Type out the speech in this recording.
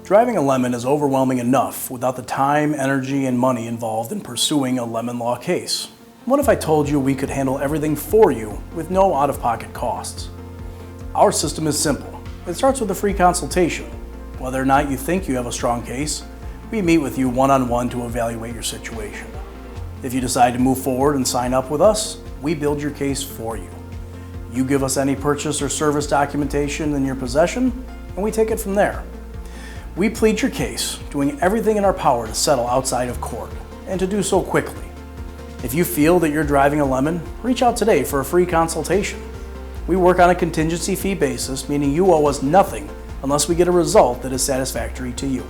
Driving a lemon is overwhelming enough without the time, energy, and money involved in pursuing a lemon law case. What if I told you we could handle everything for you with no out-of-pocket costs? Our system is simple. It starts with a free consultation. Whether or not you think you have a strong case, we meet with you one-on-one to evaluate your situation. If you decide to move forward and sign up with us, we build your case for you. You give us any purchase or service documentation in your possession, and we take it from there. We plead your case, doing everything in our power to settle outside of court, and to do so quickly. If you feel that you're driving a lemon, reach out today for a free consultation. We work on a contingency fee basis, meaning you owe us nothing unless we get a result that is satisfactory to you.